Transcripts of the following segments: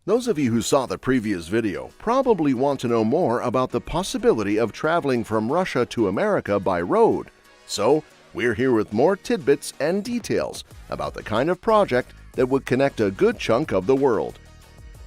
Those of you who saw the previous video probably want to know more about the possibility of traveling from Russia to America by road. So, we're here with more tidbits and details about the kind of project that would connect a good chunk of the world.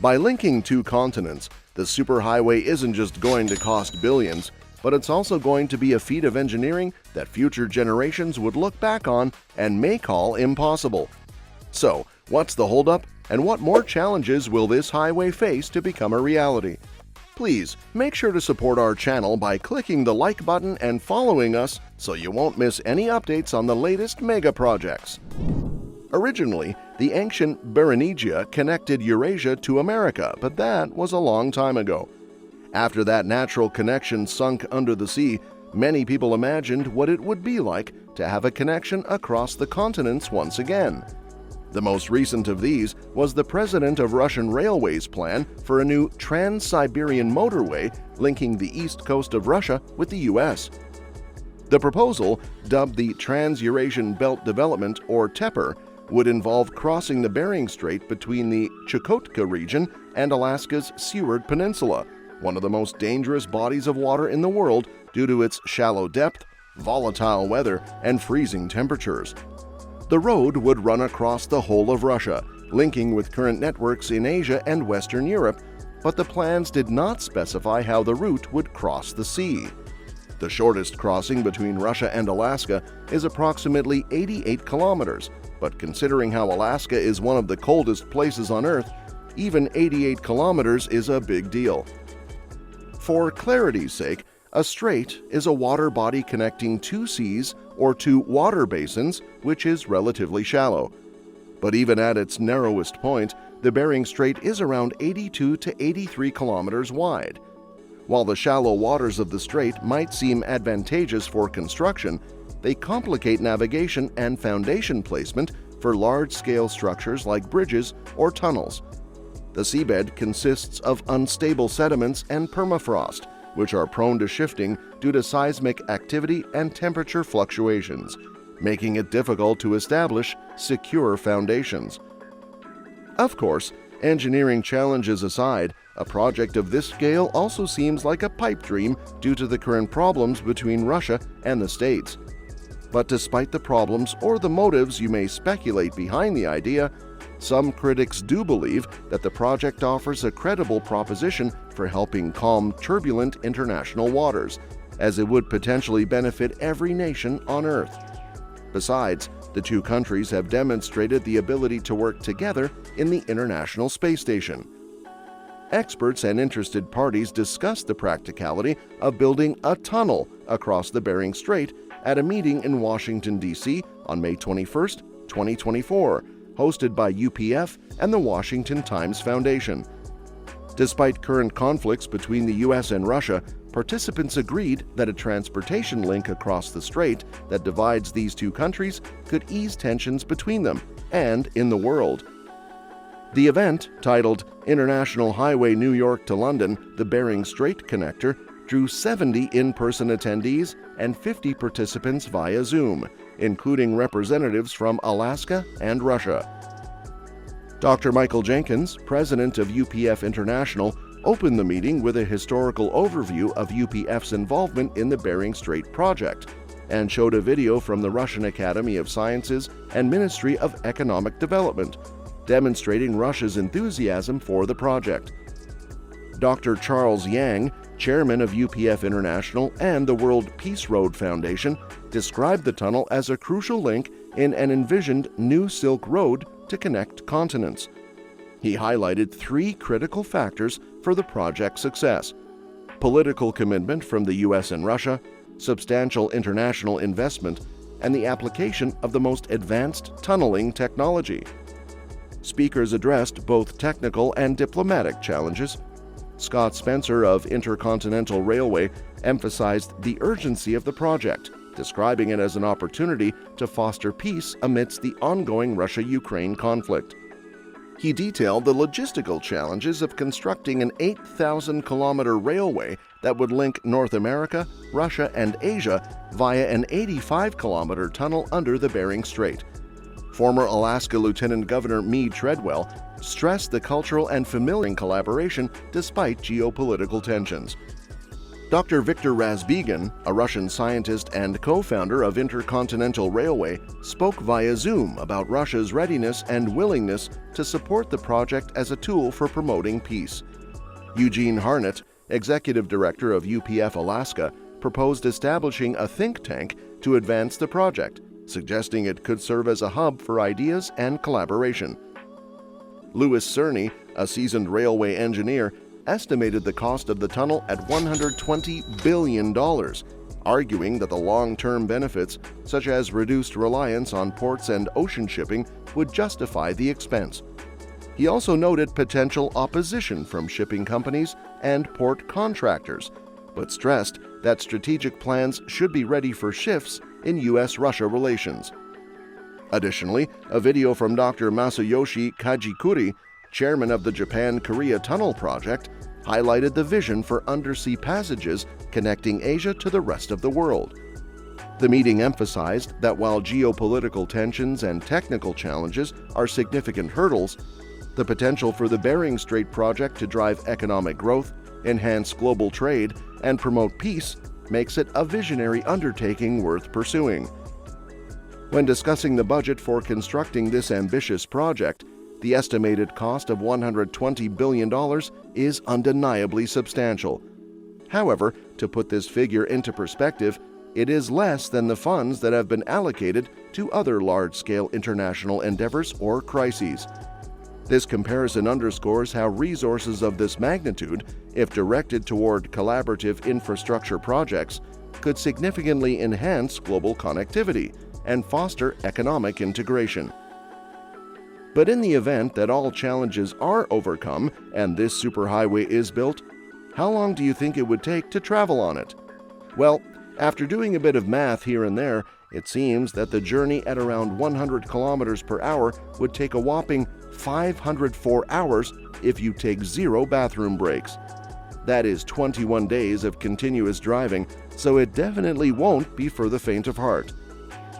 By linking two continents, the superhighway isn't just going to cost billions, but it's also going to be a feat of engineering that future generations would look back on and may call impossible. So, what's the holdup? And what more challenges will this highway face to become a reality? Please make sure to support our channel by clicking the like button and following us so you won't miss any updates on the latest mega projects. Originally, the ancient Beringia connected Eurasia to America, but that was a long time ago. After that natural connection sunk under the sea, many people imagined what it would be like to have a connection across the continents once again. The most recent of these was the President of Russian Railways plan for a new trans-Siberian motorway linking the east coast of Russia with the US. The proposal, dubbed the Trans-Eurasian Belt Development or TEPR, would involve crossing the Bering Strait between the Chukotka region and Alaska's Seward Peninsula, one of the most dangerous bodies of water in the world due to its shallow depth, volatile weather, and freezing temperatures. The road would run across the whole of Russia, linking with current networks in Asia and Western Europe, but the plans did not specify how the route would cross the sea. The shortest crossing between Russia and Alaska is approximately 88 kilometers, but considering how Alaska is one of the coldest places on Earth, even 88 kilometers is a big deal. For clarity's sake, a strait is a water body connecting two seas or two water basins, which is relatively shallow. But even at its narrowest point, the Bering Strait is around 82 to 83 kilometers wide. While the shallow waters of the strait might seem advantageous for construction, they complicate navigation and foundation placement for large-scale structures like bridges or tunnels. The seabed consists of unstable sediments and permafrost, which are prone to shifting due to seismic activity and temperature fluctuations, making it difficult to establish secure foundations. Of course, engineering challenges aside, a project of this scale also seems like a pipe dream due to the current problems between Russia and the States. But despite the problems or the motives you may speculate behind the idea, some critics do believe that the project offers a credible proposition for helping calm turbulent international waters, as it would potentially benefit every nation on Earth. Besides, the two countries have demonstrated the ability to work together in the International Space Station. Experts and interested parties discussed the practicality of building a tunnel across the Bering Strait at a meeting in Washington, D.C. on May 21, 2024, hosted by UPF and the Washington Times Foundation. Despite current conflicts between the US and Russia, participants agreed that a transportation link across the strait that divides these two countries could ease tensions between them and in the world. The event, titled International Highway New York to London, the Bering Strait Connector, drew 70 in-person attendees and 50 participants via Zoom, including representatives from Alaska and Russia. Dr. Michael Jenkins, president of UPF International, opened the meeting with a historical overview of UPF's involvement in the Bering Strait project and showed a video from the Russian Academy of Sciences and Ministry of Economic Development, demonstrating Russia's enthusiasm for the project. Dr. Charles Yang, chairman of UPF International and the World Peace Road Foundation, described the tunnel as a crucial link in an envisioned new Silk Road to connect continents. He highlighted three critical factors for the project's success: political commitment from the US and Russia, substantial international investment, and the application of the most advanced tunneling technology. Speakers addressed both technical and diplomatic challenges. Scott Spencer of Intercontinental Railway emphasized the urgency of the project, describing it as an opportunity to foster peace amidst the ongoing Russia-Ukraine conflict. He detailed the logistical challenges of constructing an 8,000-kilometer railway that would link North America, Russia, and Asia via an 85-kilometer tunnel under the Bering Strait. Former Alaska Lieutenant Governor Meade Treadwell stressed the cultural and familial collaboration despite geopolitical tensions. Dr. Viktor Razbegin, a Russian scientist and co-founder of Intercontinental Railway, spoke via Zoom about Russia's readiness and willingness to support the project as a tool for promoting peace. Eugene Harnett, executive director of UPF Alaska, proposed establishing a think tank to advance the project, suggesting it could serve as a hub for ideas and collaboration. Louis Cerny, a seasoned railway engineer, estimated the cost of the tunnel at $120 billion, arguing that the long-term benefits, such as reduced reliance on ports and ocean shipping, would justify the expense. He also noted potential opposition from shipping companies and port contractors, but stressed that strategic plans should be ready for shifts in U.S.-Russia relations. Additionally, a video from Dr. Masayoshi Kajikuri, chairman of the Japan-Korea Tunnel Project, highlighted the vision for undersea passages connecting Asia to the rest of the world. The meeting emphasized that while geopolitical tensions and technical challenges are significant hurdles, the potential for the Bering Strait project to drive economic growth, enhance global trade, and promote peace makes it a visionary undertaking worth pursuing. When discussing the budget for constructing this ambitious project, the estimated cost of $120 billion is undeniably substantial. However, to put this figure into perspective, it is less than the funds that have been allocated to other large-scale international endeavors or crises. This comparison underscores how resources of this magnitude, if directed toward collaborative infrastructure projects, could significantly enhance global connectivity and foster economic integration. But in the event that all challenges are overcome and this superhighway is built, how long do you think it would take to travel on it? Well, after doing a bit of math here and there, it seems that the journey at around 100 kilometers per hour would take a whopping 504 hours if you take 0 bathroom breaks. That is 21 days of continuous driving, so it definitely won't be for the faint of heart.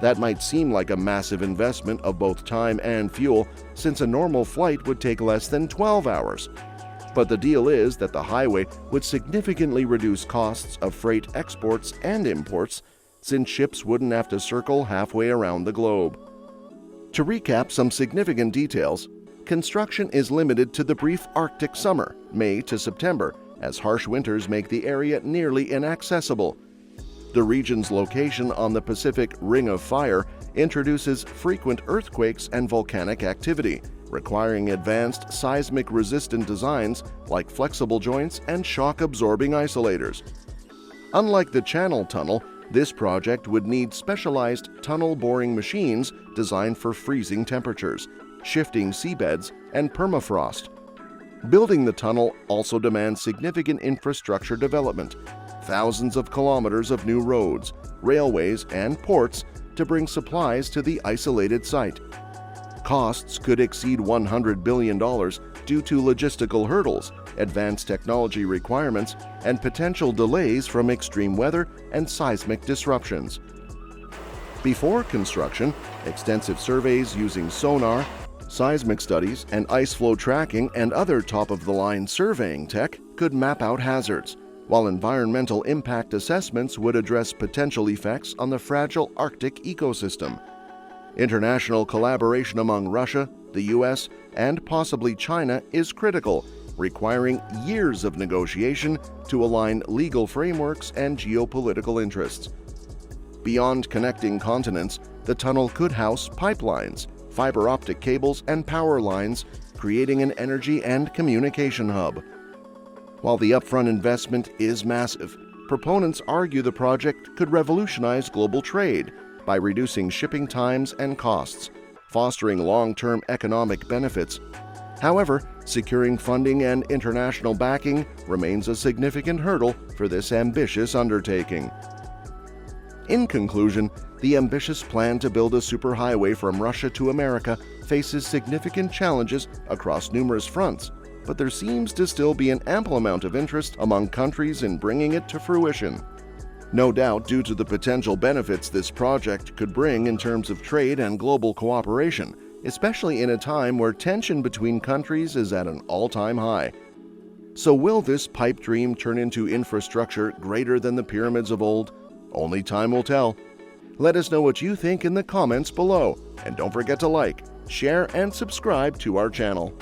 That might seem like a massive investment of both time and fuel, since a normal flight would take less than 12 hours. But the deal is that the highway would significantly reduce costs of freight exports and imports, since ships wouldn't have to circle halfway around the globe. To recap some significant details, construction is limited to the brief Arctic summer, May to September, as harsh winters make the area nearly inaccessible. The region's location on the Pacific Ring of Fire introduces frequent earthquakes and volcanic activity, requiring advanced seismic-resistant designs like flexible joints and shock-absorbing isolators. Unlike the Channel Tunnel, this project would need specialized tunnel boring machines designed for freezing temperatures, shifting seabeds, and permafrost. Building the tunnel also demands significant infrastructure development, thousands of kilometers of new roads, railways, and ports to bring supplies to the isolated site. Costs could exceed $100 billion due to logistical hurdles, advanced technology requirements, and potential delays from extreme weather and seismic disruptions. Before construction, extensive surveys using sonar, seismic studies, and ice flow tracking and other top-of-the-line surveying tech could map out hazards, while environmental impact assessments would address potential effects on the fragile Arctic ecosystem. International collaboration among Russia, the U.S., and possibly China is critical, requiring years of negotiation to align legal frameworks and geopolitical interests. Beyond connecting continents, the tunnel could house pipelines, fiber optic cables, and power lines, creating an energy and communication hub. While the upfront investment is massive, proponents argue the project could revolutionize global trade by reducing shipping times and costs, fostering long-term economic benefits. However, securing funding and international backing remains a significant hurdle for this ambitious undertaking. In conclusion, the ambitious plan to build a superhighway from Russia to America faces significant challenges across numerous fronts, but there seems to still be an ample amount of interest among countries in bringing it to fruition. No doubt, due to the potential benefits this project could bring in terms of trade and global cooperation, especially in a time where tension between countries is at an all-time high. So will this pipe dream turn into infrastructure greater than the pyramids of old? Only time will tell. Let us know what you think in the comments below, and don't forget to like, share, and subscribe to our channel.